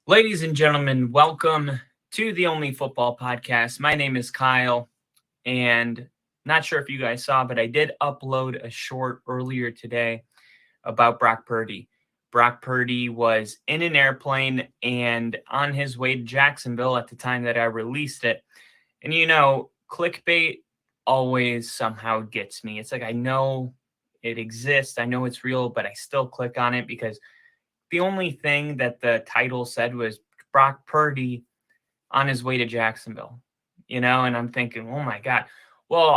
Ladies and gentlemen, welcome to the Only Football Podcast. My name is Kyle, and not sure if you guys saw, but I did upload a short earlier today about Brock Purdy. Brock Purdy was in an airplane and on his way to Jacksonville at the time that I released it. And clickbait always somehow gets me. It's like I know it exists, I know it's real, but I still click on it because the only thing that the title said was Brock Purdy on his way to Jacksonville, and I'm thinking, oh my God. Well,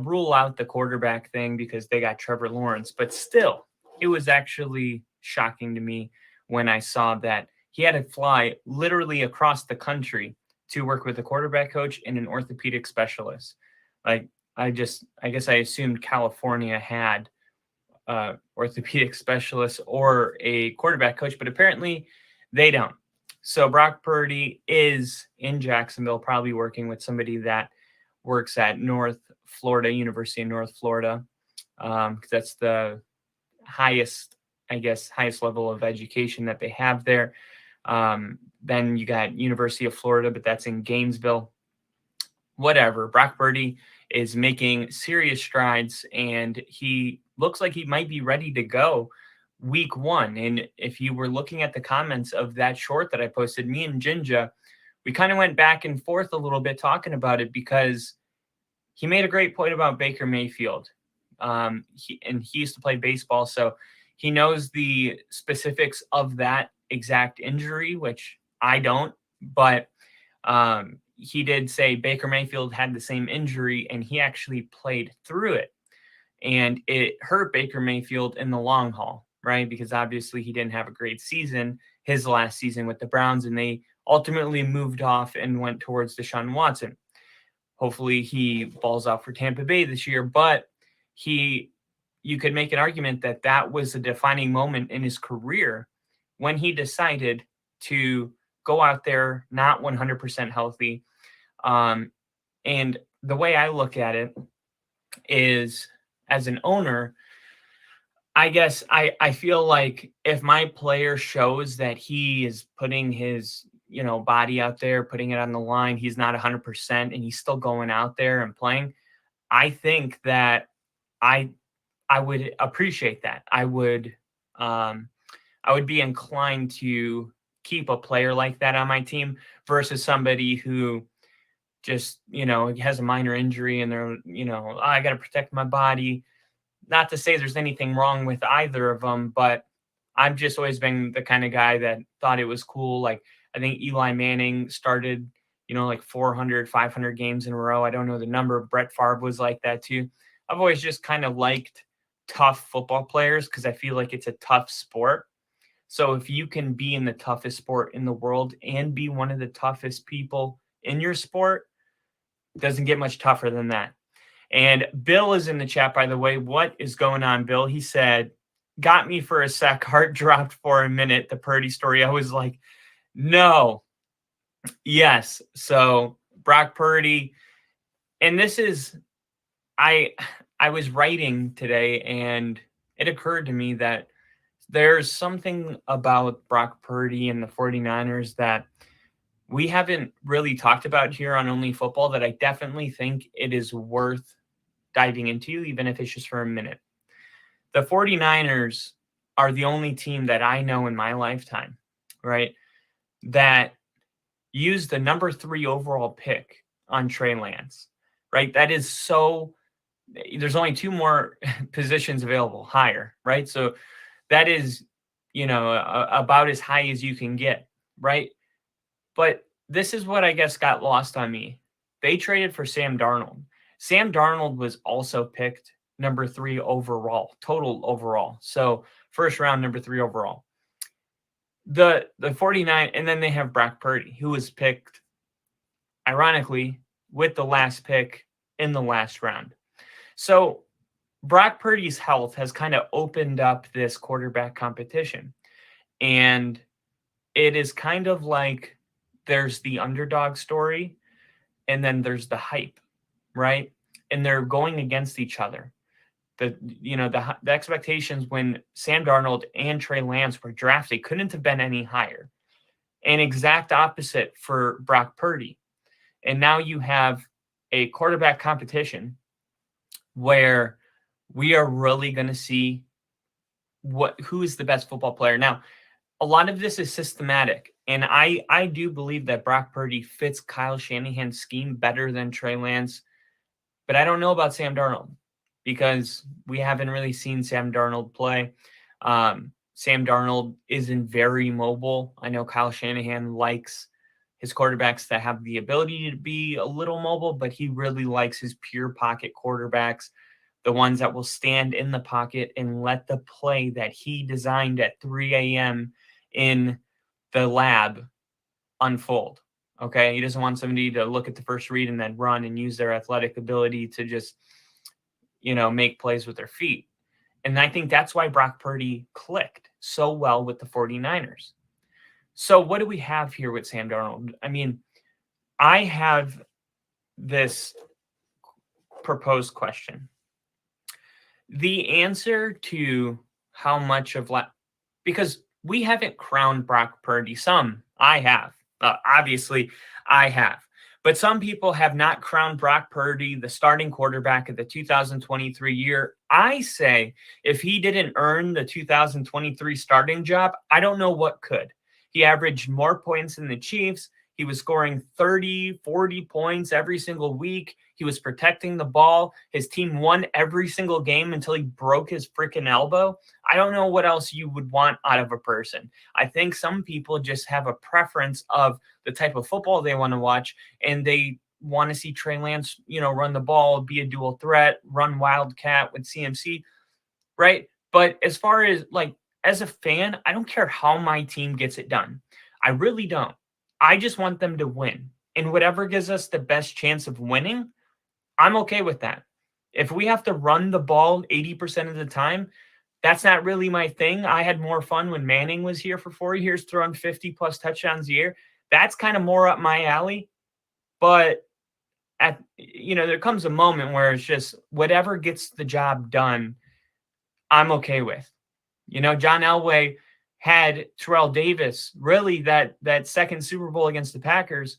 rule out the quarterback thing because they got Trevor Lawrence, but still, it was actually shocking to me when I saw that he had to fly literally across the country to work with a quarterback coach and an orthopedic specialist. Like, I guess I assumed California had orthopedic specialist or a quarterback coach, but apparently they don't. So Brock Purdy is in Jacksonville, probably working with somebody that works at University of North Florida. That's the highest level of education that they have there. Then you got University of Florida, but that's in Gainesville. Whatever. Brock Purdy is making serious strides, and he looks like he might be ready to go week one. And if you were looking at the comments of that short that I posted, me and Jinja, we kind of went back and forth a little bit talking about it because he made a great point about Baker Mayfield. He used to play baseball, so he knows the specifics of that exact injury, which I don't, but he did say Baker Mayfield had the same injury and he actually played through it. And it hurt Baker Mayfield in the long haul, right? Because obviously he didn't have a great season, his last season with the Browns, and they ultimately moved off and went towards Deshaun Watson. Hopefully he balls out for Tampa Bay this year, but you could make an argument that that was a defining moment in his career when he decided to go out there not 100% healthy. And the way I look at it is, as an owner, I guess I feel like if my player shows that he is putting his, body out there, putting it on the line, he's not 100% and he's still going out there and playing, I think that I would appreciate that. I would be inclined to keep a player like that on my team versus somebody who just, has a minor injury and they're, I got to protect my body. Not to say there's anything wrong with either of them, but I've just always been the kind of guy that thought it was cool. Like, I think Eli Manning started, like 400, 500 games in a row. I don't know the number. Brett Favre was like that too. I've always just kind of liked tough football players because I feel like it's a tough sport. So if you can be in the toughest sport in the world and be one of the toughest people in your sport, it doesn't get much tougher than that. And Bill is in the chat, by the way. What is going on, Bill? He said, got me for a sec, heart dropped for a minute, the Purdy story. I was like, no. Yes. So Brock Purdy, and this is, I was writing today and it occurred to me that there's something about Brock Purdy and the 49ers that we haven't really talked about here on Only Football that I definitely think it is worth diving into, even if it's just for a minute. The 49ers are the only team that I know in my lifetime, right, that used the number 3 overall pick on Trey Lance, right? That is so – there's only 2 more positions available higher, right? So that is, about as high as you can get, right? But this is what I guess got lost on me. They traded for Sam Darnold. Sam Darnold was also picked number 3 overall, total overall. So first round, number 3 overall. The 49, and then they have Brock Purdy, who was picked, ironically, with the last pick in the last round. So Brock Purdy's health has kind of opened up this quarterback competition. And it is kind of like there's the underdog story and then there's the hype, right? And they're going against each other. The expectations when Sam Darnold and Trey Lance were drafted couldn't have been any higher. and exact opposite for Brock Purdy. And now you have a quarterback competition where we are really going to see who is the best football player. Now, a lot of this is systematic, and I do believe that Brock Purdy fits Kyle Shanahan's scheme better than Trey Lance, but I don't know about Sam Darnold because we haven't really seen Sam Darnold play. Sam Darnold isn't very mobile. I know Kyle Shanahan likes his quarterbacks that have the ability to be a little mobile, but he really likes his pure pocket quarterbacks, the ones that will stand in the pocket and let the play that he designed at 3 a.m. in the lab unfold. Okay. He doesn't want somebody to look at the first read and then run and use their athletic ability to just, make plays with their feet. And I think that's why Brock Purdy clicked so well with the 49ers. So what do we have here with Sam Darnold? I mean, I have this proposed question. The answer to how much of because we haven't crowned Brock Purdy. I have. Obviously, I have. But some people have not crowned Brock Purdy the starting quarterback of the 2023 year. I say if he didn't earn the 2023 starting job, I don't know what could. He averaged more points than the Chiefs. He was scoring 30, 40 points every single week. He was protecting the ball. His team won every single game until he broke his freaking elbow. I don't know what else you would want out of a person. I think some people just have a preference of the type of football they want to watch, and they want to see Trey Lance, run the ball, be a dual threat, run wildcat with CMC, right? But as far as as a fan, I don't care how my team gets it done. I really don't. I just want them to win. And whatever gives us the best chance of winning, I'm okay with that. If we have to run the ball 80% of the time, that's not really my thing. I had more fun when Manning was here for 4 years, throwing 50-plus touchdowns a year. That's kind of more up my alley. But there comes a moment where it's just whatever gets the job done, I'm okay with. John Elway had Terrell Davis, really that second Super Bowl against the Packers.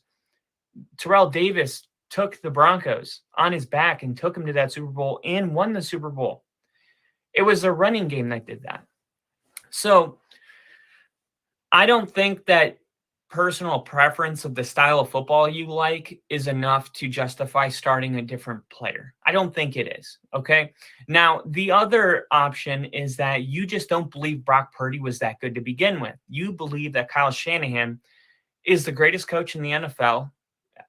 Terrell Davis took the Broncos on his back and took him to that Super Bowl and won the Super Bowl. It was a running game that did that. So I don't think that personal preference of the style of football you like is enough to justify starting a different player. I don't think it is. Okay. Now, the other option is that you just don't believe Brock Purdy was that good to begin with. You believe that Kyle Shanahan is the greatest coach in the NFL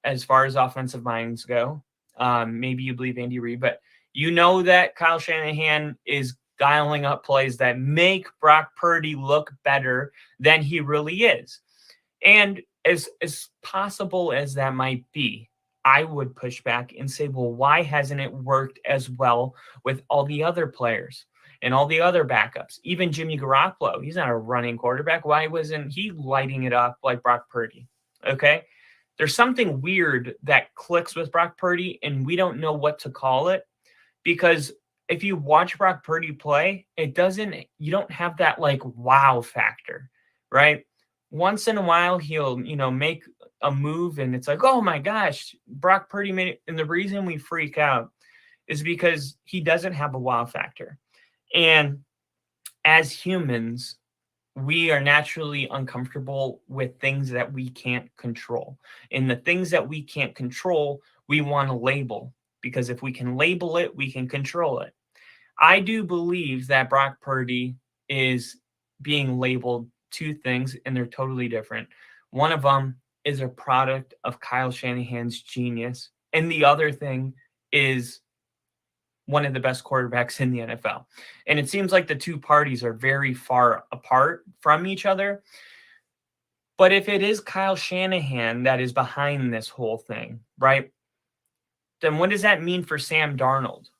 as far as offensive minds go. Maybe you believe Andy Reid, but you know that Kyle Shanahan is dialing up plays that make Brock Purdy look better than he really is. And as possible as that might be, I would push back and say, well, why hasn't it worked as well with all the other players and all the other backups? Even Jimmy Garoppolo, he's not a running quarterback. Why wasn't he lighting it up like Brock Purdy? Okay. There's something weird that clicks with Brock Purdy, and we don't know what to call it, because if you watch Brock Purdy play, you don't have that wow factor, right? Once in a while, he'll, make a move and it's like, oh my gosh, Brock Purdy made it. And the reason we freak out is because he doesn't have a wow factor. And as humans, we are naturally uncomfortable with things that we can't control. And the things that we can't control, we want to label, because if we can label it, we can control it. I do believe that Brock Purdy is being labeled two things, and they're totally different. One of them is a product of Kyle Shanahan's genius, and the other thing is one of the best quarterbacks in the NFL. And it seems like the two parties are very far apart from each other. But if it is Kyle Shanahan that is behind this whole thing, right, then what does that mean for Sam Darnold?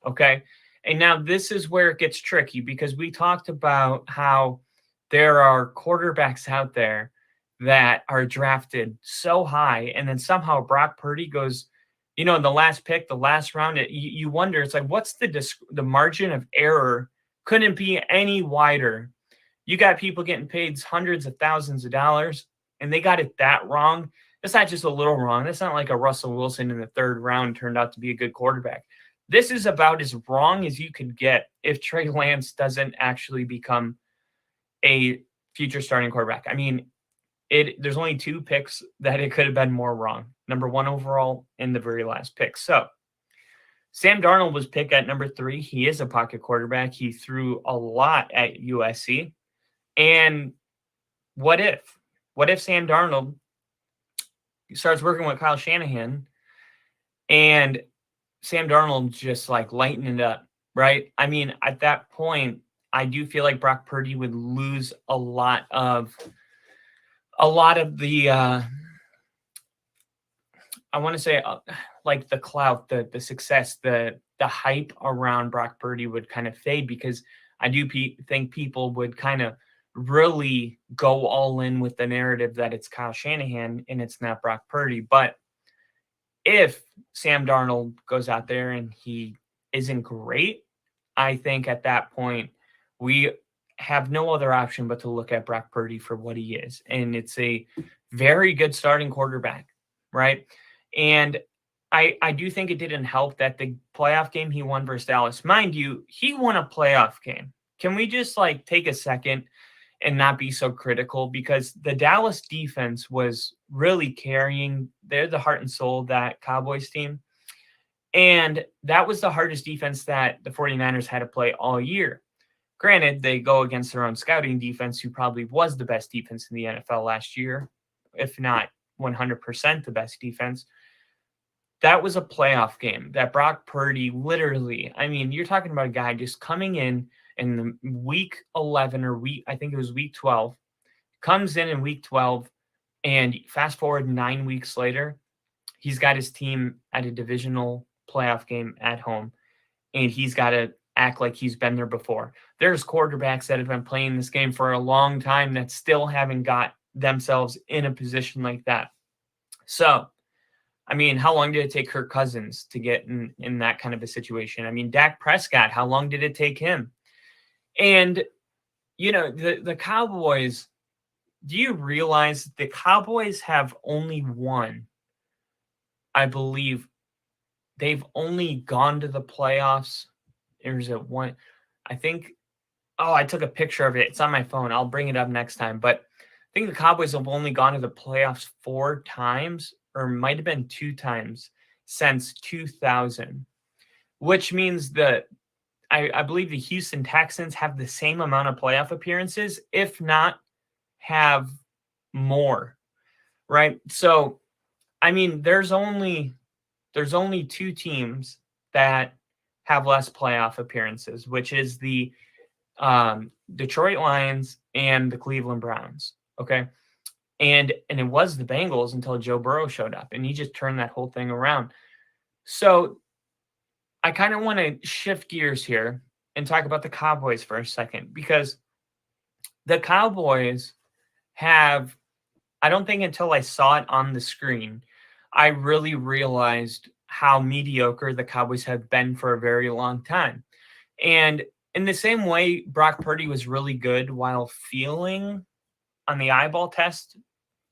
Okay. And now this is where it gets tricky, because we talked about how there are quarterbacks out there that are drafted so high, and then somehow Brock Purdy goes, the last pick, the last round. You wonder, it's like, what's the margin of error? Couldn't be any wider. You got people getting paid hundreds of thousands of dollars, and they got it that wrong. That's not just a little wrong. That's not like a Russell Wilson in the third round turned out to be a good quarterback. This is about as wrong as you could get if Trey Lance doesn't actually become a future starting quarterback. I mean, there's only 2 picks that it could have been more wrong. Number 1 overall and the very last pick. So Sam Darnold was picked at number 3. He is a pocket quarterback. He threw a lot at USC. And what if? What if Sam Darnold starts working with Kyle Shanahan and Sam Darnold just like lighten it up, right? I mean, at that point, I do feel like Brock Purdy would lose a lot of the I want to say like the clout, the success, the hype around Brock Purdy would kind of fade, because I do think people would kind of really go all in with the narrative that it's Kyle Shanahan and it's not Brock Purdy. But if Sam Darnold goes out there and he isn't great, I think at that point we have no other option but to look at Brock Purdy for what he is. And it's a very good starting quarterback, right? And I do think it didn't help that the playoff game he won versus Dallas, mind you, he won a playoff game. Can we just like take a second and not be so critical? Because the Dallas defense was really carrying, they're the heart and soul of that Cowboys team. And that was the hardest defense that the 49ers had to play all year. Granted, they go against their own scouting defense, who probably was the best defense in the NFL last year, if not 100% the best defense. That was a playoff game that Brock Purdy literally, I mean, you're talking about a guy just coming in the week 11 or I think it was week 12, comes in week 12, and fast forward 9 weeks later, he's got his team at a divisional playoff game at home, and he's got to act like he's been there before. There's quarterbacks that have been playing this game for a long time that still haven't got themselves in a position like that. So, I mean, how long did it take Kirk Cousins to get in that kind of a situation? I mean, Dak Prescott, how long did it take him? And, you know, the Cowboys, do you realize the Cowboys have only won, I believe, they've only gone to the playoffs. There's a one, I think, I took a picture of it. It's on my phone. I'll bring it up next time. But I think the Cowboys have only gone to the playoffs 4 times, or might have been 2 times since 2000, which means that I believe the Houston Texans have the same amount of playoff appearances, if not have more, right? So, I mean, there's only 2 teams that have less playoff appearances, which is the Detroit Lions and the Cleveland Browns, okay? And it was the Bengals until Joe Burrow showed up, and he just turned that whole thing around. So I kind of want to shift gears here and talk about the Cowboys for a second, because the Cowboys have, I don't think until I saw it on the screen, I really realized how mediocre the Cowboys have been for a very long time. And in the same way, Brock Purdy was really good while feeling on the eyeball test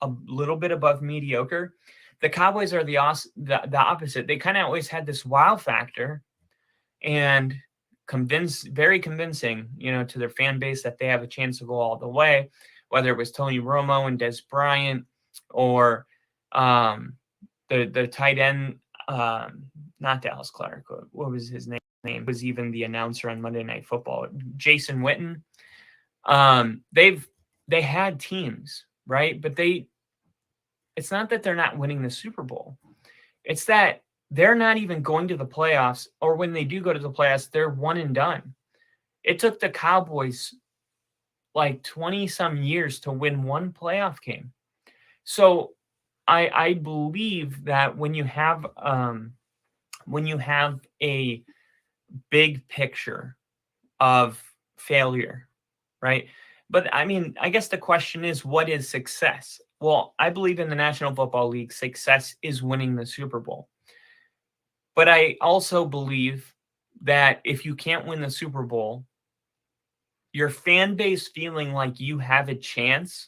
a little bit above mediocre. The Cowboys are the opposite. They kind of always had this wow factor and very convincing, you know, to their fan base that they have a chance to go all the way, whether it was Tony Romo and Des Bryant, or the tight end, not Dallas Clark. What was his name? Was even the announcer on Monday Night Football, Jason Witten. They had teams, right? But it's not that they're not winning the Super Bowl. It's that they're not even going to the playoffs, or when they do go to the playoffs, they're one and done. It took the Cowboys like 20 some years to win one playoff game. So I believe that when you have a big picture of failure, right? But I mean, I guess the question is, what is success? Well, I believe in the National Football League, success is winning the Super Bowl. But I also believe that if you can't win the Super Bowl, your fan base feeling like you have a chance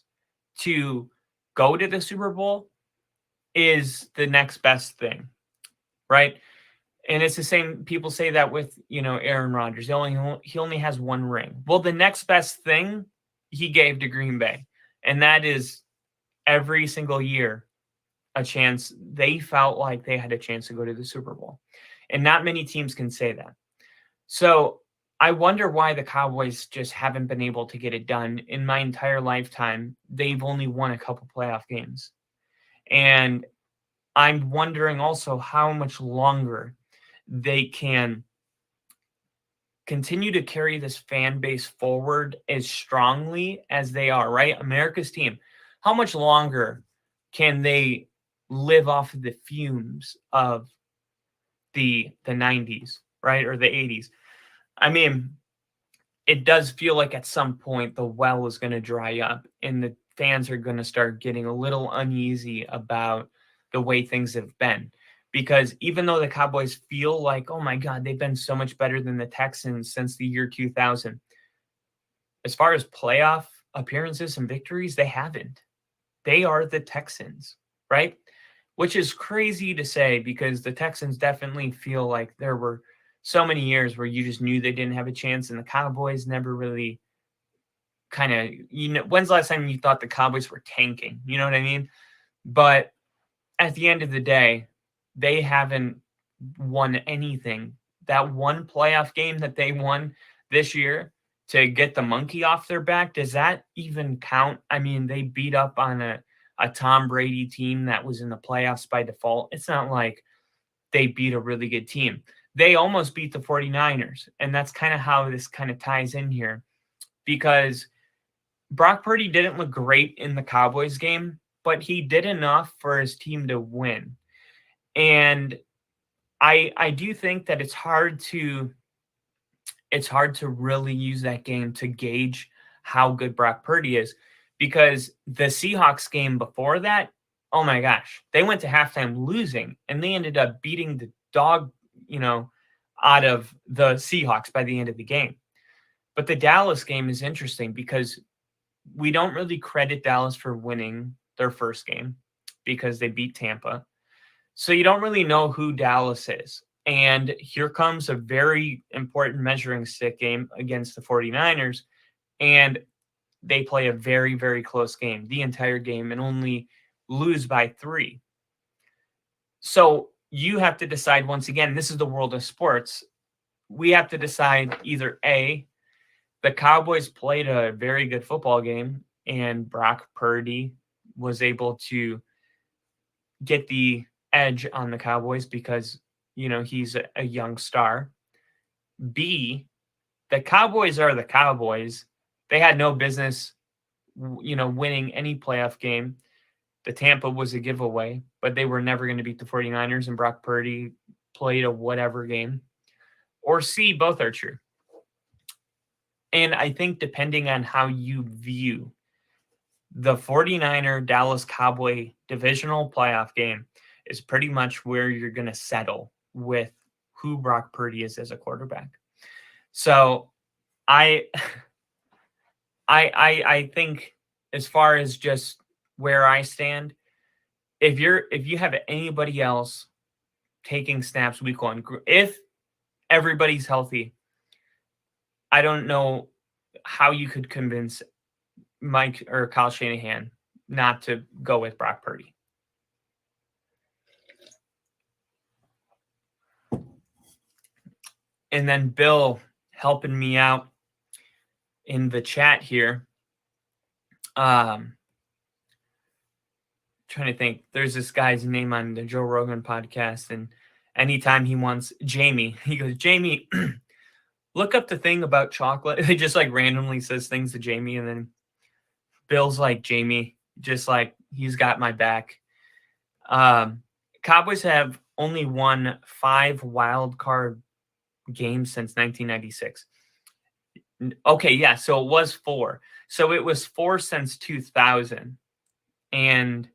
to go to the Super Bowl is the next best thing, right? And it's the same. People say that with, Aaron Rodgers. He only has one ring. Well, the next best thing he gave to Green Bay, and that is every single year a chance. They felt like they had a chance to go to the Super Bowl, and not many teams can say that. So I wonder why the Cowboys just haven't been able to get it done. In my entire lifetime, they've only won a couple playoff games, and I'm wondering also how much longer they can continue to carry this fan base forward as strongly as they are, right? America's team. How much longer can they live off of the fumes of the 90s, right? Or the 80s? I mean, it does feel like at some point the well is going to dry up and the fans are going to start getting a little uneasy about the way things have been. Because even though the Cowboys feel like, oh my God, they've been so much better than the Texans since the year 2000, as far as playoff appearances and victories, they haven't. They are the Texans, right? Which is crazy to say because the Texans definitely feel like there were so many years where you just knew they didn't have a chance, and the Cowboys never really when's the last time you thought the Cowboys were tanking? You know what I mean? But at the end of the day, they haven't won anything. That one playoff game that they won this year to get the monkey off their back, does that even count? I mean, they beat up on a Tom Brady team that was in the playoffs by default. It's not like they beat a really good team. They almost beat the 49ers, and that's kind of how this kind of ties in here because Brock Purdy didn't look great in the Cowboys game, but he did enough for his team to win. And I do think that it's hard to really use that game to gauge how good Brock Purdy is because the Seahawks game before that, oh my gosh, they went to halftime losing and they ended up beating the dog, out of the Seahawks by the end of the game. But the Dallas game is interesting because we don't really credit Dallas for winning their first game because they beat Tampa. So you don't really know who Dallas is. And here comes a very important measuring stick game against the 49ers. And they play a very, very close game, the entire game, and only lose by 3. So you have to decide, once again, this is the world of sports. We have to decide either A, the Cowboys played a very good football game and Brock Purdy was able to get the edge on the Cowboys because, he's a young star. B, the Cowboys are the Cowboys. They had no business, winning any playoff game. The Tampa was a giveaway, but they were never going to beat the 49ers and Brock Purdy played a whatever game. Or C, both are true. And I think depending on how you view the 49er Dallas Cowboy divisional playoff game is pretty much where you're going to settle with who Brock Purdy is as a quarterback. So I think as far as just where I stand, if you have anybody else taking snaps week 1, if everybody's healthy, I don't know how you could convince Mike or Kyle Shanahan not to go with Brock Purdy. And then Bill helping me out in the chat here. Trying to think. There's this guy's name on the Joe Rogan podcast, and anytime he wants Jamie, he goes, Jamie, look up the thing about chocolate. He just randomly says things to Jamie, and then Bill's like, Jamie, just he's got my back. Cowboys have only won 5 wild card games since 1996. Okay, yeah, so it was 4. So it was 4 since 2000. And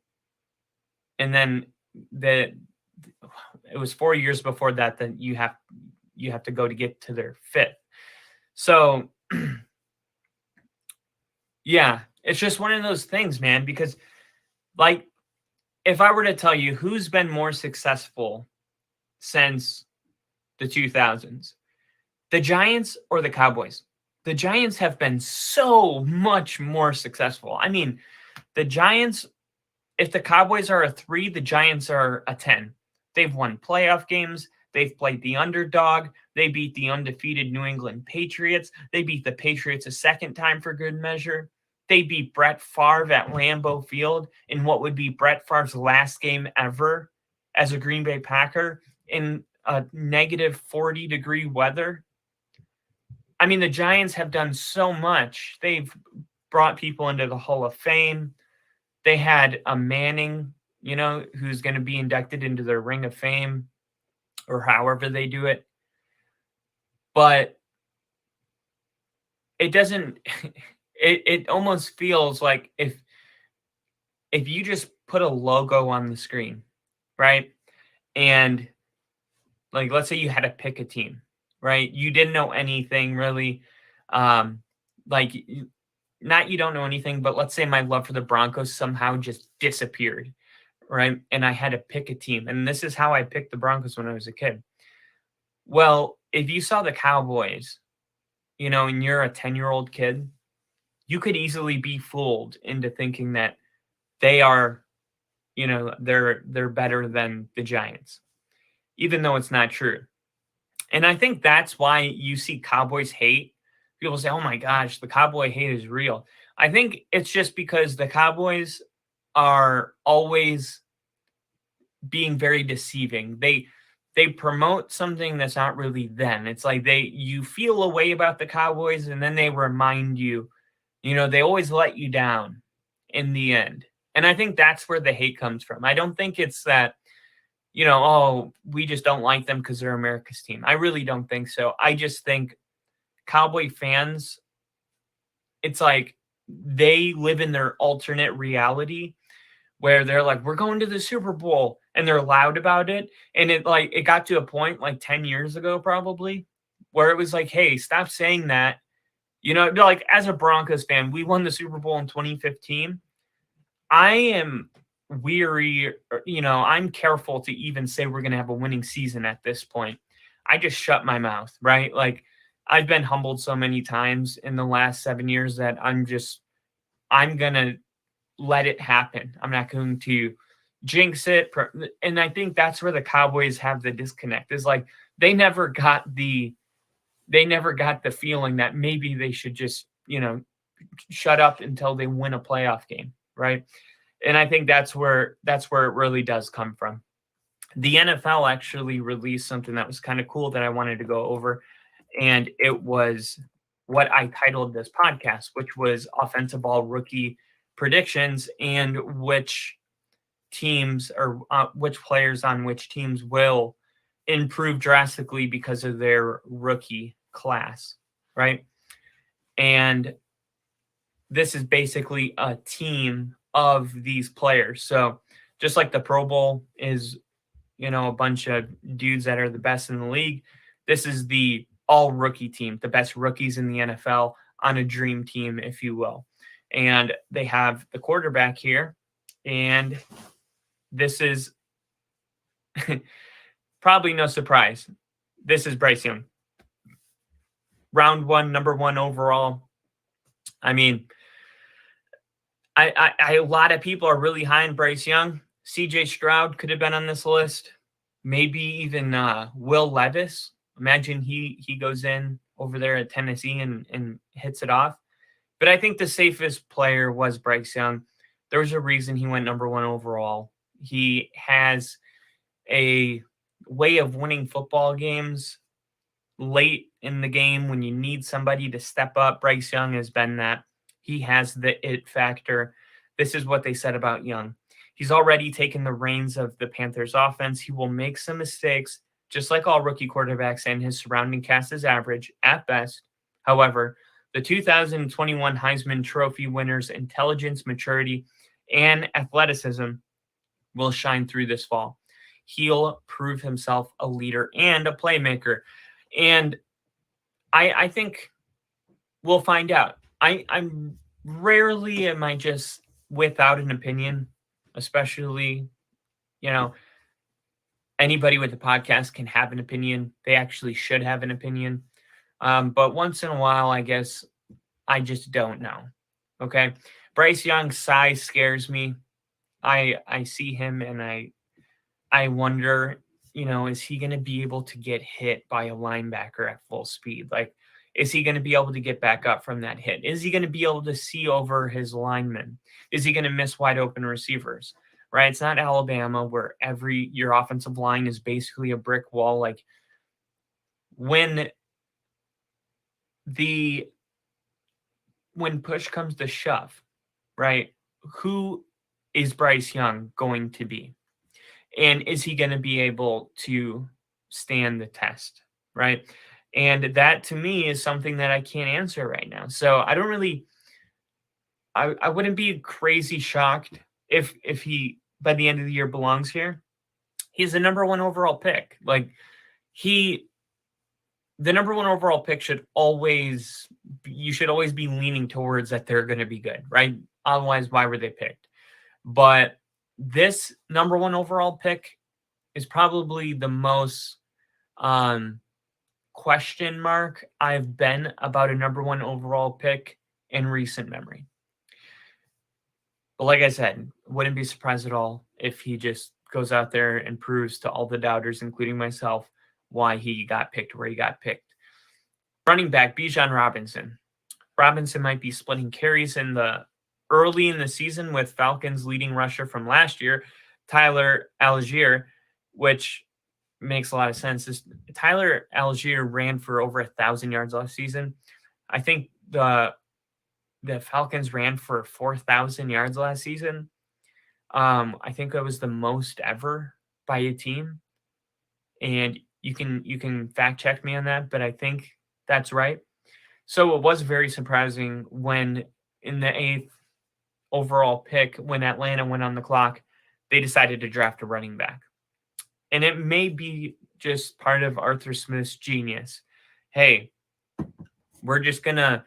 then it was 4 years before that you have to go to get to their 5th. So yeah, it's just one of those things, man, because Like, if I were to tell you who's been more successful since the 2000s, the Giants or the Cowboys? The Giants have been so much more successful. I mean, the Giants, if the Cowboys are a 3, the Giants are a 10. They've won playoff games. They've played the underdog. They beat the undefeated New England Patriots. They beat the Patriots a second time for good measure. They beat Brett Favre at Lambeau Field in what would be Brett Favre's last game ever as a Green Bay Packer in a negative 40-degree weather. I mean, the Giants have done so much. They've brought people into the Hall of Fame. They had a Manning, who's going to be inducted into their Ring of Fame or however they do it. But it doesn't it almost feels like if you just put a logo on the screen, right? And like, let's say you had to pick a team, right? You didn't know anything really. Like, not you don't know anything, but let's say my love for the Broncos somehow just disappeared, right? And I had to pick a team. And this is how I picked the Broncos when I was a kid. Well, if you saw the Cowboys, and you're a 10-year-old kid, you could easily be fooled into thinking that they are, they're better than the Giants, even though it's not true. And I think that's why you see Cowboys hate. People say, oh my gosh, the Cowboy hate is real. I think it's just because the Cowboys are always being very deceiving. They promote something that's not really them. It's like you feel a way about the Cowboys, and then they remind you, they always let you down in the end. And I think that's where the hate comes from. I don't think it's that, oh, we just don't like them because they're America's team. I really don't think so. I just think Cowboy fans, it's like they live in their alternate reality where they're like, we're going to the Super Bowl, and they're loud about it. And it got to a point like 10 years ago, probably, where it was like, hey, stop saying that. Like, as a Broncos fan, we won the Super Bowl in 2015. I am weary, I'm careful to even say we're going to have a winning season at this point. I just shut my mouth, right? Like, I've been humbled so many times in the last 7 years that I'm going to let it happen. I'm not going to jinx it. And I think that's where the Cowboys have the disconnect, is like they never got the feeling that maybe they should just, shut up until they win a playoff game, right? And I think that's where it really does come from. The NFL actually released something that was kind of cool that I wanted to go over, and it was what I titled this podcast, which was Offensive All-Rookie Predictions, and which teams or which players on which teams will improve drastically because of their rookie class, right? And this is basically a team of these players. So just like the Pro Bowl is, a bunch of dudes that are the best in the league, this is the all-rookie team, the best rookies in the NFL on a dream team, if you will. And they have the quarterback here, and this is probably no surprise. This is Bryce Young. Round 1, number 1 overall. I mean, a lot of people are really high on Bryce Young. CJ Stroud could have been on this list. Maybe even Will Levis. Imagine he goes in over there at Tennessee and hits it off. But I think the safest player was Bryce Young. There was a reason he went number 1 overall. He has a way of winning football games late in the game when you need somebody to step up. Bryce Young has been that. He has the it factor. This is what they said about Young. He's already taken the reins of the Panthers offense. He will make some mistakes, just like all rookie quarterbacks, and his surrounding cast is average at best. However, the 2021 Heisman Trophy winner's intelligence, maturity, and athleticism will shine through this fall. He'll prove himself a leader and a playmaker. And I think we'll find out. I'm rarely am I just without an opinion. especially, you know, anybody with a podcast can have an opinion. They actually should have an opinion. But once in a while, I guess I just don't know. Okay. Bryce Young's size scares me. I see him and I wonder, is he going to be able to get hit by a linebacker at full speed? Like, is he going to be able to get back up from that hit? Is he going to be able to see over his linemen? Is he going to miss wide open receivers? Right? It's not Alabama where your offensive line is basically a brick wall. Like when when push comes to shove, right? Who is Bryce Young going to be? And is he going to be able to stand the test, right? And that to me is something that I can't answer right now. So I don't really, I wouldn't be crazy shocked if he by the end of the year belongs here. He's the number one overall pick. Like the number one overall pick you should always be leaning towards that they're going to be good, right? Otherwise, why were they picked? But this number one overall pick is probably the most question mark I've been about a number one overall pick in recent memory. But like I said, wouldn't be surprised at all if he just goes out there and proves to all the doubters, including myself, why he got picked where he got picked. Running back, Bijan Robinson. Robinson might be splitting carries early in the season with Falcons leading rusher from last year, Tyler Algier, which makes a lot of sense. Tyler Algier ran for over 1,000 yards last season. I think the Falcons ran for 4,000 yards last season. I think that was the most ever by a team. And you can fact check me on that, but I think that's right. So it was very surprising when in the 8th overall pick, when Atlanta went on the clock, they decided to draft a running back. And it may be just part of Arthur Smith's genius. Hey, we're just going to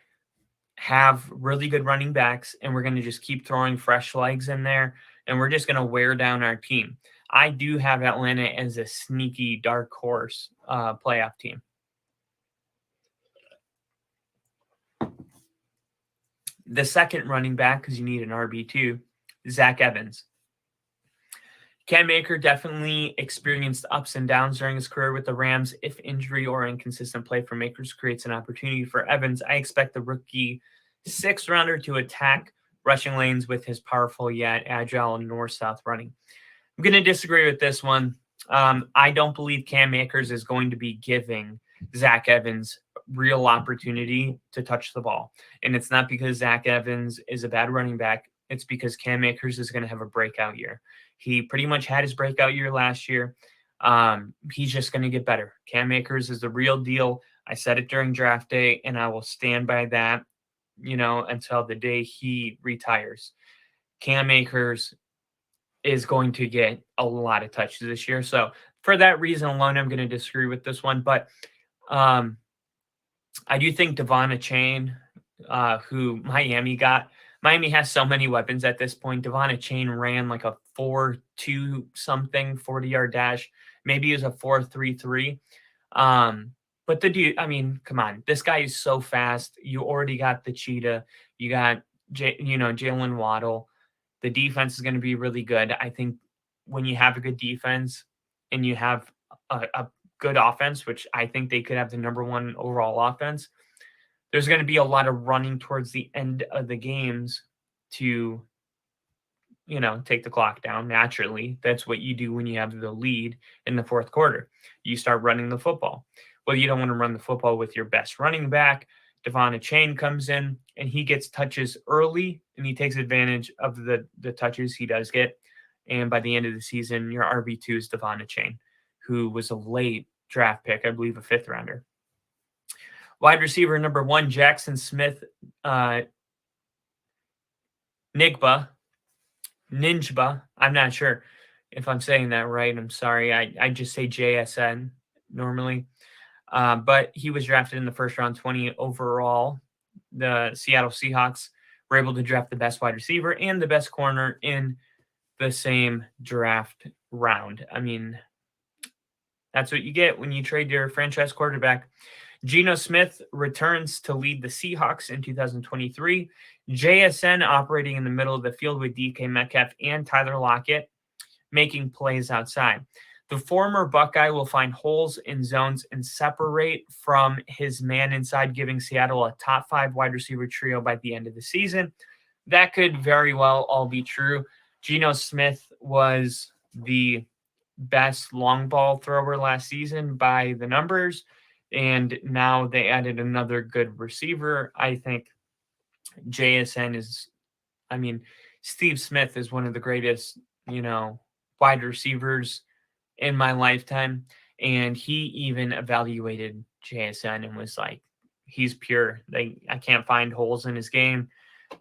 have really good running backs and we're going to just keep throwing fresh legs in there and we're just going to wear down our team. I do have Atlanta as a sneaky dark horse playoff team. The second running back, because you need an RB2, Zach Evans. Cam Akers definitely experienced ups and downs during his career with the Rams. If injury or inconsistent play from Akers creates an opportunity for Evans, I expect the rookie 6th rounder to attack rushing lanes with his powerful yet agile north-south running. I'm going to disagree with this one. I don't believe Cam Akers is going to be giving Zach Evans real opportunity to touch the ball. And it's not because Zach Evans is a bad running back. It's because Cam Akers is going to have a breakout year. He pretty much had his breakout year last year. He's just going to get better. Cam Akers is the real deal. I said it during draft day, and I will stand by that, until the day he retires. Cam Akers is going to get a lot of touches this year. So for that reason alone, I'm going to disagree with this one. But I do think Devon Achane, who Miami has so many weapons at this point. Devon Achane ran like a 4.2 something 40-yard dash. Maybe it was a 4.33. But the dude, I mean, come on. This guy is so fast. You already got the cheetah. You got, Jalen Waddle. The defense is going to be really good. I think when you have a good defense and you have a good offense, which I think they could have the number one overall offense, there's going to be a lot of running towards the end of the games to, take the clock down naturally. That's what you do when you have the lead in the fourth quarter. You start running the football. Well, you don't want to run the football with your best running back. Devon Achane comes in and he gets touches early and he takes advantage of the touches he does get. And by the end of the season, your RB2 is Devon Achane, who was a late draft pick, I believe a 5th rounder. Wide receiver number 1, Jackson Smith, Ninjba. I'm not sure if I'm saying that right. I'm sorry. I just say JSN normally. But he was drafted in the first round, 20 overall. The Seattle Seahawks were able to draft the best wide receiver and the best corner in the same draft round. I mean, that's what you get when you trade your franchise quarterback. Geno Smith returns to lead the Seahawks in 2023. JSN operating in the middle of the field with DK Metcalf and Tyler Lockett making plays outside. The former Buckeye will find holes in zones and separate from his man inside, giving Seattle a top 5 wide receiver trio by the end of the season. That could very well all be true. Geno Smith was the best long ball thrower last season by the numbers, and now they added another good receiver. I think JSN is, I mean, Steve Smith is one of the greatest, wide receivers in my lifetime. And he even evaluated JSN and was like, he's pure. I can't find holes in his game.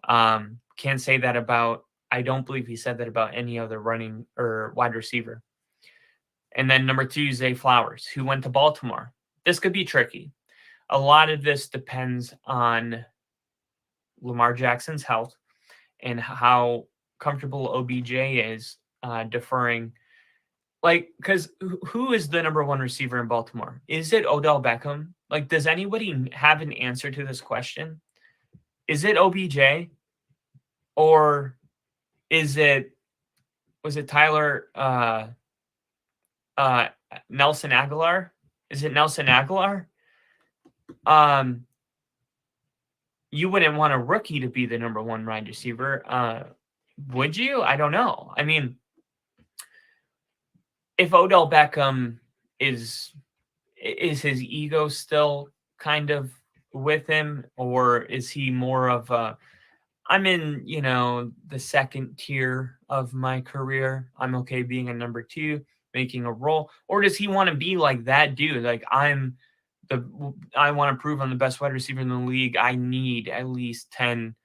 Can't say that about, I don't believe he said that about any other running or wide receiver. And then number 2, Zay Flowers, who went to Baltimore. This could be tricky. A lot of this depends on Lamar Jackson's health and how comfortable OBJ is deferring. Because who is the number 1 receiver in Baltimore? Is it Odell Beckham? Does anybody have an answer to this question? Is it OBJ? Or was it Tyler Nelson Aguilar? Is it Nelson Aguilar? You wouldn't want a rookie to be the number 1 wide receiver. Would you? I don't know. I mean, if Odell Beckham is his ego still kind of with him, or is he more of a, I'm in, the second tier of my career. I'm okay being a number 2, making a role. Or does he want to be like that dude? I want to prove I'm the best wide receiver in the league. I need at least 10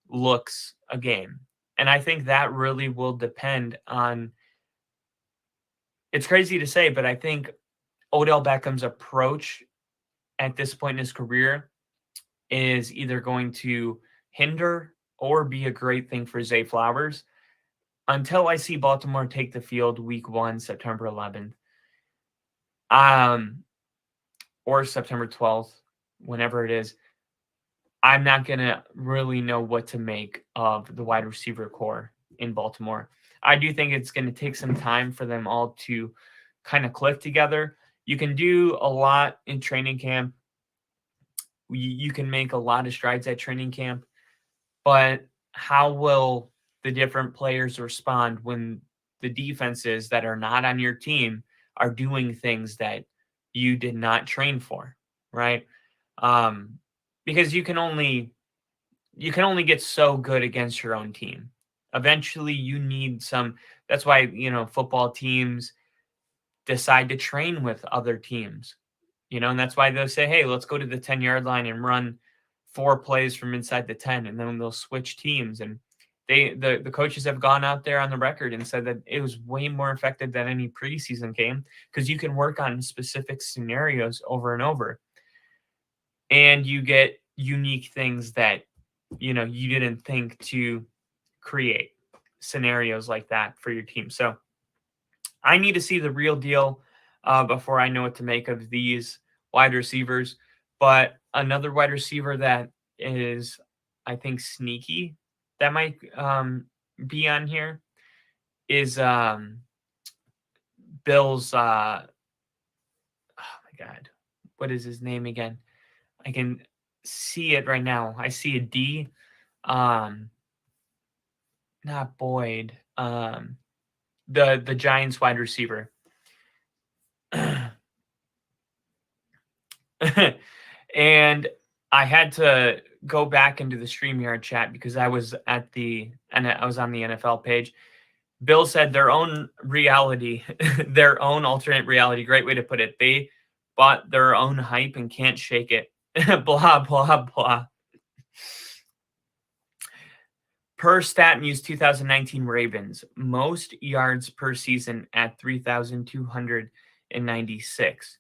looks a game. And I think that really will depend on, it's crazy to say, but I think Odell Beckham's approach at this point in his career is either going to hinder or be a great thing for Zay Flowers. Until I see Baltimore take the field week 1, September 11th, or September 12th, whenever it is, I'm not going to really know what to make of the wide receiver core in Baltimore. I do think it's going to take some time for them all to kind of click together. You can do a lot in training camp. You can make a lot of strides at training camp, but how will the different players respond when the defenses that are not on your team are doing things that you did not train for, right? Because you can only get so good against your own team. Eventually you need some, that's why, football teams decide to train with other teams, and that's why they'll say, hey, let's go to the 10-yard line and run 4 plays from inside the 10, and then they'll switch teams. And the coaches have gone out there on the record and said that it was way more effective than any preseason game, because you can work on specific scenarios over and over, and you get unique things that you didn't think to create scenarios like that for your team. So I need to see the real deal before I know what to make of these wide receivers. But another wide receiver that is, I think, sneaky that might be on here is Bill's. Oh my God, what is his name again? I can see it right now. I see a D. Not Boyd. The Giants wide receiver. And I had to go back into the StreamYard chat because I was on the NFL page. Bill said their own reality, their own alternate reality. Great way to put it. They bought their own hype and can't shake it. Blah, blah, blah. Per StatMuse 2019 Ravens, most yards per season at 3,296.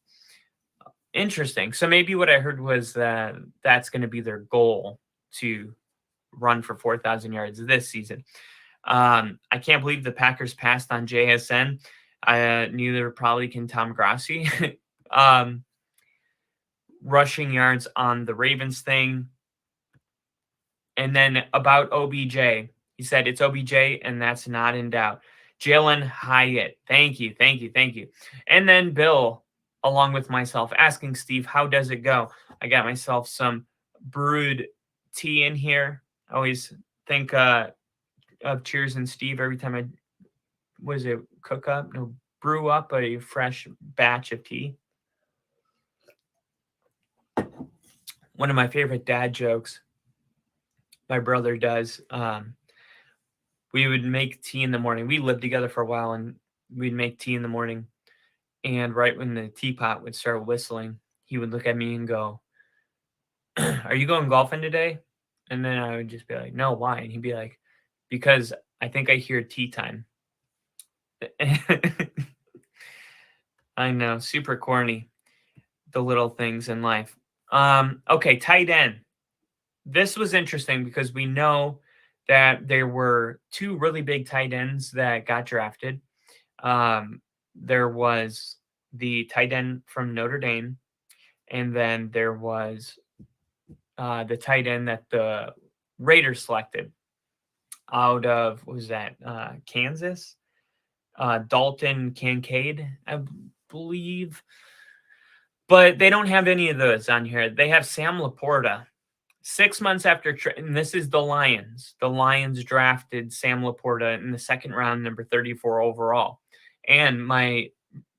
Interesting. So maybe what I heard was that that's going to be their goal, to run for 4,000 yards this season. I can't believe the Packers passed on JSN. Neither probably can Tom Grassi. Rushing yards on the Ravens thing. And then about OBJ, he said it's OBJ, and that's not in doubt. Jalen Hyatt, thank you. And then Bill, along with myself, asking Steve, how does it go? I got myself some brewed tea in here. I always think of Cheers and Steve every time I, brew up a fresh batch of tea. One of my favorite dad jokes my brother does. We would make tea in the morning. We lived together for a while, and we'd make tea in the morning. And right when the teapot would start whistling, he would look at me and go, "Are you going golfing today?" And then I would just be like, "No, why?" And he'd be like, "Because I think I hear tea time." I know, super corny, the little things in life. Okay, tight end. This was interesting because we know that there were two really big tight ends that got drafted. There was the tight end from Notre Dame, and then there was the tight end that the Raiders selected out of, what was that, Kansas? Dalton Kincaid, I believe. But they don't have any of those on here. They have Sam Laporta. 6 months after, and this is the Lions. The Lions drafted Sam Laporta in the second round, number 34 overall. And my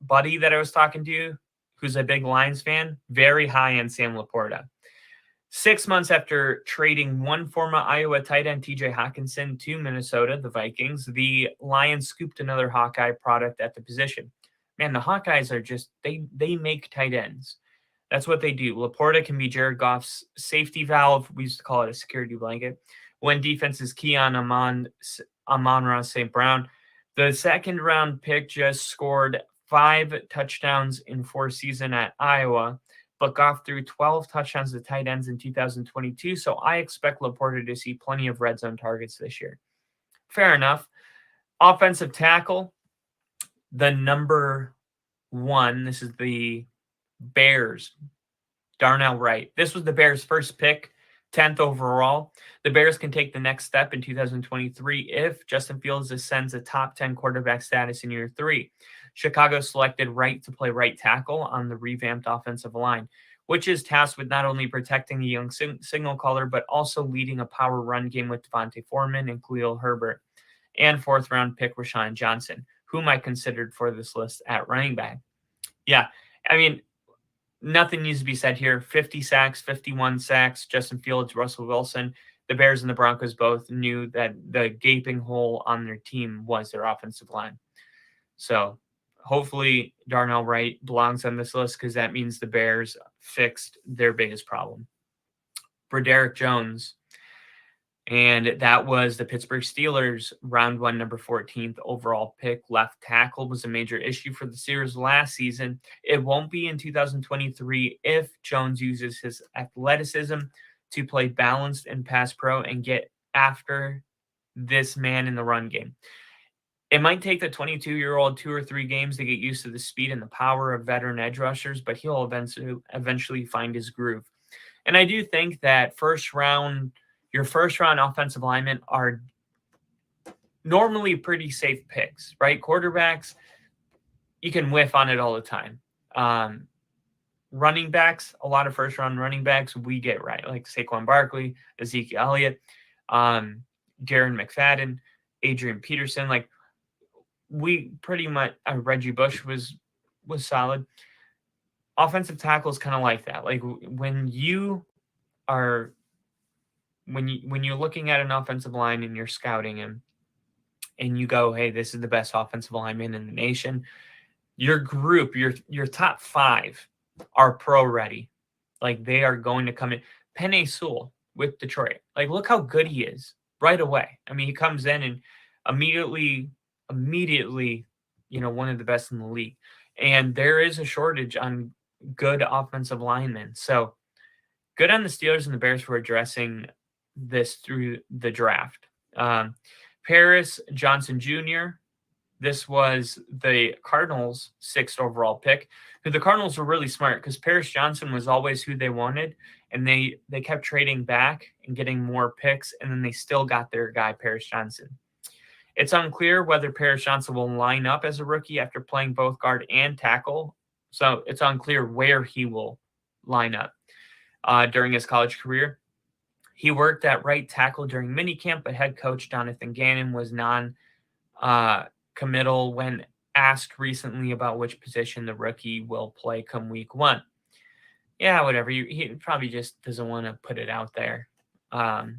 buddy that I was talking to, who's a big Lions fan, very high on Sam Laporta. 6 months after trading one former Iowa tight end, TJ Hawkinson, to Minnesota, the Vikings, the Lions scooped another Hawkeye product at the position. Man, the Hawkeyes are just, they make tight ends. That's what they do. Laporta can be Jared Goff's safety valve. We used to call it a security blanket. When defense is key on Amon-Ra St. Brown, the second round pick just scored 5 touchdowns in 4 seasons at Iowa, but Goff threw 12 touchdowns to tight ends in 2022. So I expect Laporta to see plenty of red zone targets this year. Fair enough. Offensive tackle, the number 1. This is the Bears, Darnell Wright. This was the Bears' first pick, 10th overall. The Bears can take the next step in 2023 if Justin Fields ascends a top 10 quarterback status in year 3. Chicago selected Wright to play right tackle on the revamped offensive line, which is tasked with not only protecting a young signal caller, but also leading a power run game with Devontae Foreman and Khalil Herbert, and 4th-round pick Rashawn Johnson, whom I considered for this list at running back. Yeah, I mean, nothing needs to be said here. 50 sacks, 51 sacks, Justin Fields, Russell Wilson. The Bears and the Broncos both knew that the gaping hole on their team was their offensive line. So hopefully Darnell Wright belongs on this list because that means the Bears fixed their biggest problem. Broderick Jones, and that was the Pittsburgh Steelers, round 1, number 14th overall pick. Left tackle was a major issue for the Steelers last season. It won't be in 2023 if Jones uses his athleticism to play balanced and pass pro and get after this man in the run game. It might take the 22-year-old 2 or 3 games to get used to the speed and the power of veteran edge rushers, but he'll eventually find his groove. And I do think that your first round offensive linemen are normally pretty safe picks, right? Quarterbacks, you can whiff on it all the time. Running backs, a lot of first round running backs we get right, like Saquon Barkley, Ezekiel Elliott, Darren McFadden, Adrian Peterson. Like, we pretty much, Reggie Bush was solid. Offensive tackle is kind of like that. Like, when you're looking at an offensive line and you're scouting him and you go, hey, this is the best offensive lineman in the nation, your group, your top 5 are pro ready. Like, they are going to come in. Penei Sewell with Detroit. Like, look how good he is right away. I mean, he comes in and immediately, one of the best in the league. And there is a shortage on good offensive linemen. So good on the Steelers and the Bears for addressing this through the draft. Paris Johnson Jr., this was the Cardinals' 6th overall pick. The Cardinals were really smart because Paris Johnson was always who they wanted, and they kept trading back and getting more picks, and then they still got their guy, Paris Johnson. It's unclear whether Paris Johnson will line up as a rookie after playing both guard and tackle, so it's unclear where he will line up during his college career. He worked at right tackle during minicamp, but head coach Jonathan Gannon was non-committal when asked recently about which position the rookie will play come week 1. Yeah, whatever. He probably just doesn't want to put it out there. The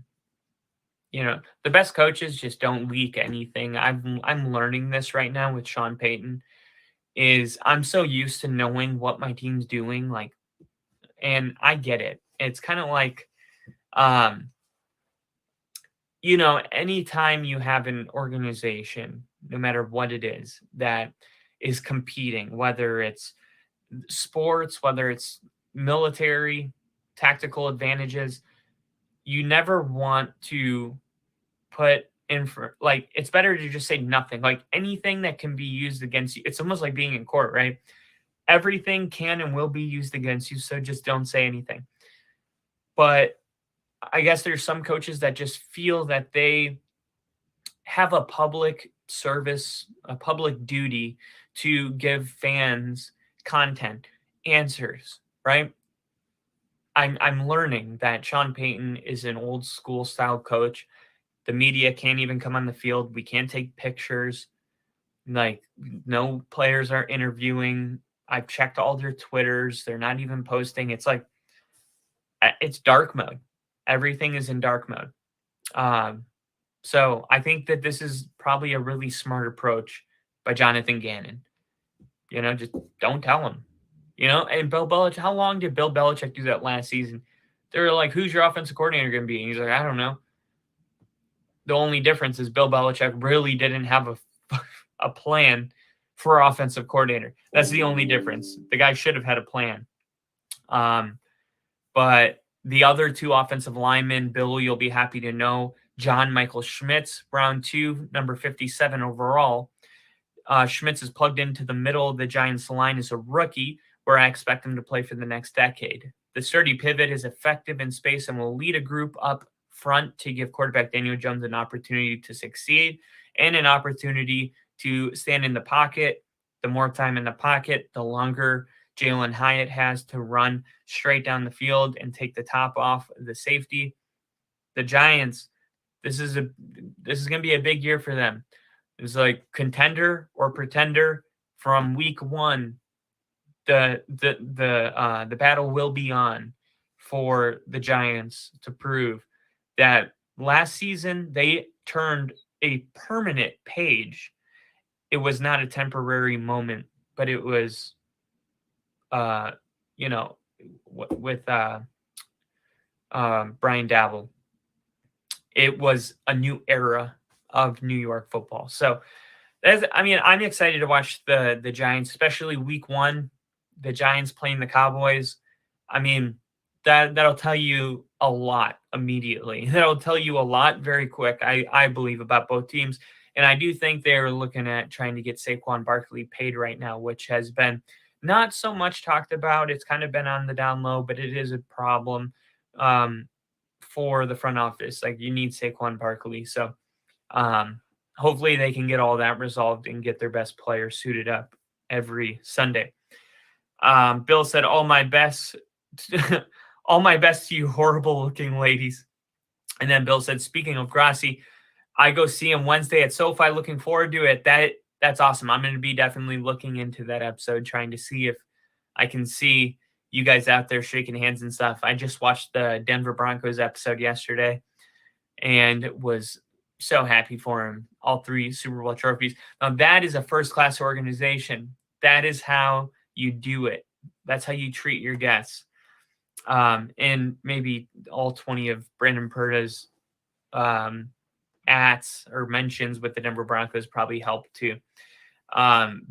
best coaches just don't leak anything. I'm learning this right now with Sean Payton. Is I'm so used to knowing what my team's doing, and I get it. It's kind of like, anytime you have an organization, no matter what it is, that is competing, whether it's sports, whether it's military, tactical advantages, you never want to put in for, it's better to just say nothing. Anything that can be used against you, it's almost like being in court, right? Everything can and will be used against you, so just don't say anything. But I guess there's some coaches that just feel that they have a public service, a public duty to give fans content, answers, right? I'm learning that Sean Payton is an old school style coach. The media can't even come on the field. We can't take pictures. No players are interviewing. I've checked all their Twitters. They're not even posting. It's dark mode. Everything is in dark mode. So I think that this is probably a really smart approach by Jonathan Gannon. Just don't tell him. And Bill Belichick, how long did Bill Belichick do that last season? They were like, who's your offensive coordinator going to be? And he's like, I don't know. The only difference is Bill Belichick really didn't have a plan for offensive coordinator. That's the only difference. The guy should have had a plan. But the other 2 offensive linemen, Bill, you'll be happy to know, John Michael Schmitz, round 2, number 57 overall. Schmitz is plugged into the middle of the Giants line as a rookie, where I expect him to play for the next decade. The sturdy pivot is effective in space and will lead a group up front to give quarterback Daniel Jones an opportunity to succeed and an opportunity to stand in the pocket. The more time in the pocket, the longer Jalen Hyatt has to run straight down the field and take the top off the safety. The Giants, this is going to be a big year for them. It's like contender or pretender from week 1. The battle will be on for the Giants to prove that last season they turned a permanent page. It was not a temporary moment, but it was, with Brian Dabble, it was a new era of New York football. So I'm excited to watch the Giants, especially week 1. The Giants playing the Cowboys. That'll tell you a lot immediately. That'll tell you a lot very quick, I believe, about both teams. And I do think they're looking at trying to get Saquon Barkley paid right now, which has been not so much talked about. It's kind of been on the down low, but it is a problem for the front office. You need Saquon Barkley. So hopefully they can get all that resolved and get their best player suited up every Sunday. Bill said, all my best to you horrible looking ladies. And then Bill said, speaking of Grassi, I go see him Wednesday at SoFi. Looking forward to it. That's awesome. I'm going to be definitely looking into that episode, trying to see if I can see you guys out there shaking hands and stuff. I just watched the Denver Broncos episode yesterday and was so happy for him. All 3 Super Bowl trophies. Now, that is a first-class organization. That is how you do it. That's how you treat your guests. And maybe all 20 of Brandon Purda's ats or mentions with the Denver Broncos probably helped too.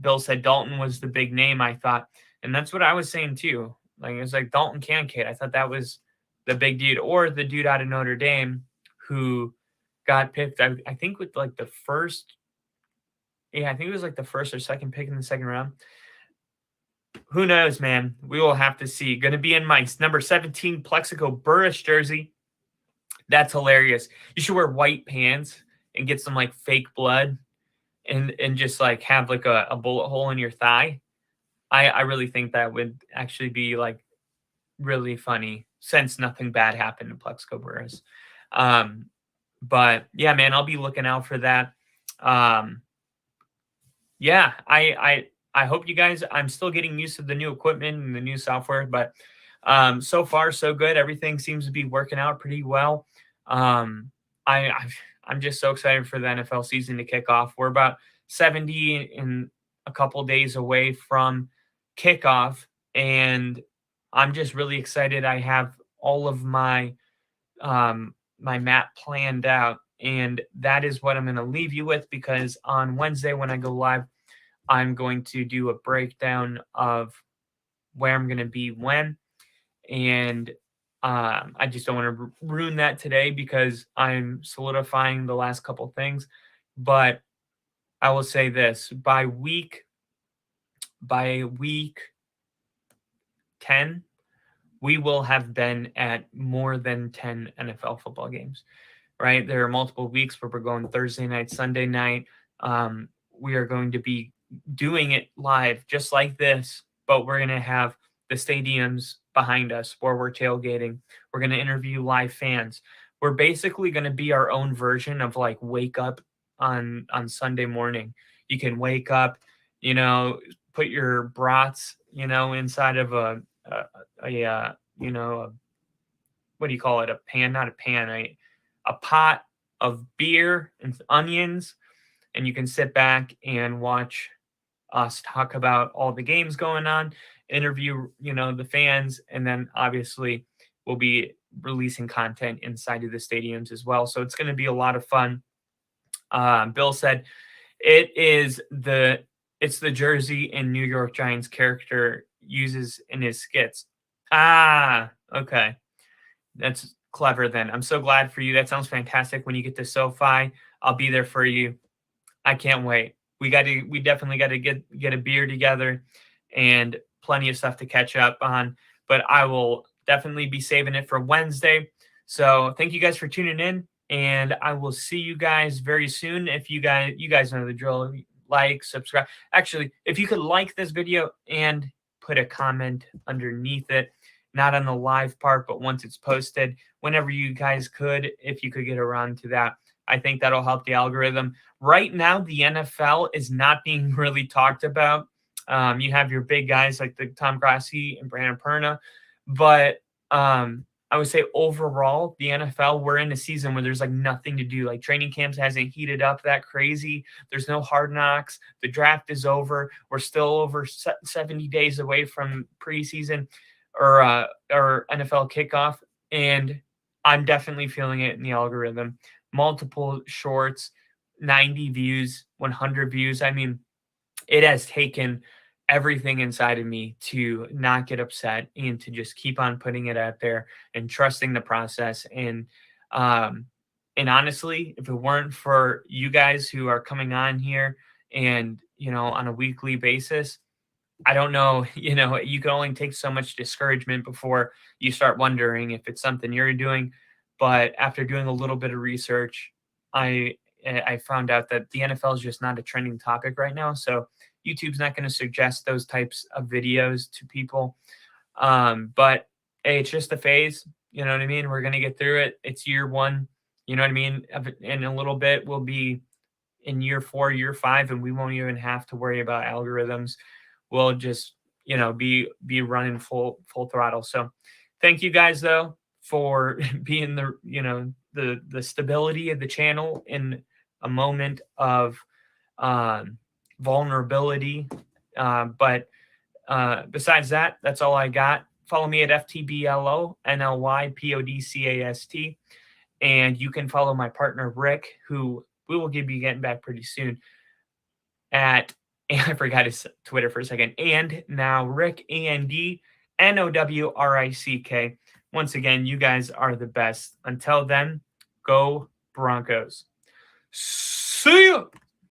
Bill said Dalton was the big name, I thought. And that's what I was saying too. It was like Dalton Kincaid. I thought that was the big dude, or the dude out of Notre Dame who got picked, I think with like the first, yeah, I think it was like the first or second pick in the second round. Who knows, man? We will have to see. Going to be in my number 17 Plexico Burris jersey. That's hilarious. You should wear white pants and get some like fake blood and just like have like a bullet hole in your thigh. I really think that would actually be like really funny since nothing bad happened in Plexico Burris. But yeah, man, I'll be looking out for that. Um, yeah, I hope you guys. I'm still getting used to the new equipment and the new software, but so far so good. Everything seems to be working out pretty well. Um, I'm just so excited for the NFL season to kick off. We're about 70 and a couple days away from kickoff, and I'm just really excited. I have all of my map planned out, and that is what I'm going to leave you with, because on Wednesday when I go live, I'm going to do a breakdown of where I'm going to be when, and I just don't want to ruin that today because I'm solidifying the last couple things. But I will say this: by week 10, we will have been at more than 10 NFL football games. Right? There are multiple weeks where we're going Thursday night, Sunday night. We are going to be doing it live just like this, but we're going to have the stadiums behind us where we're tailgating. We're going to interview live fans. We're basically going to be our own version of like wake up on Sunday morning. You can wake up, put your brats, inside of what do you call it? A pan, not a pan, a pot of beer and onions, and you can sit back and watch us talk about all the games going on, interview, the fans, and then obviously we'll be releasing content inside of the stadiums as well. So it's going to be a lot of fun. Bill said it's the jersey and New York Giants character uses in his skits. Ah, okay. That's clever then. I'm so glad for you. That sounds fantastic. When you get to SoFi, I'll be there for you. I can't wait. We definitely got to get a beer together and plenty of stuff to catch up on, but I will definitely be saving it for Wednesday. So thank you guys for tuning in, and I will see you guys very soon. If you guys know the drill, like, subscribe. Actually, if you could like this video and put a comment underneath it, not on the live part, but once it's posted, whenever you guys could, if you could get around to that, I think that'll help the algorithm. Right now, the NFL is not being really talked about. You have your big guys like the Tom Grassi and Brandon Perna, but I would say overall, the NFL, we're in a season where there's like nothing to do. Like training camps hasn't heated up that crazy. There's no hard knocks. The draft is over. We're still over 70 days away from preseason or NFL kickoff, and I'm definitely feeling it in the algorithm. Multiple shorts, 90 views, 100 views. I mean, it has taken everything inside of me to not get upset and to just keep on putting it out there and trusting the process. And honestly, if it weren't for you guys who are coming on here and, on a weekly basis, I don't know, you can only take so much discouragement before you start wondering if it's something you're doing. But after doing a little bit of research, I found out that the NFL is just not a trending topic right now. So YouTube's not going to suggest those types of videos to people. But hey, it's just a phase. You know what I mean? We're going to get through it. It's year one. You know what I mean? In a little bit, we'll be in year 4, year 5, and we won't even have to worry about algorithms. We'll just, be running full throttle. So thank you guys though for being the stability of the channel in a moment of vulnerability. But besides that, that's all I got. Follow me at FTBLONLYPODCAST. And you can follow my partner, Rick, who we will be getting back pretty soon at, and I forgot his Twitter for a second, and now Rick, ANDNOWRICK. Once again, you guys are the best. Until then, go Broncos. See ya.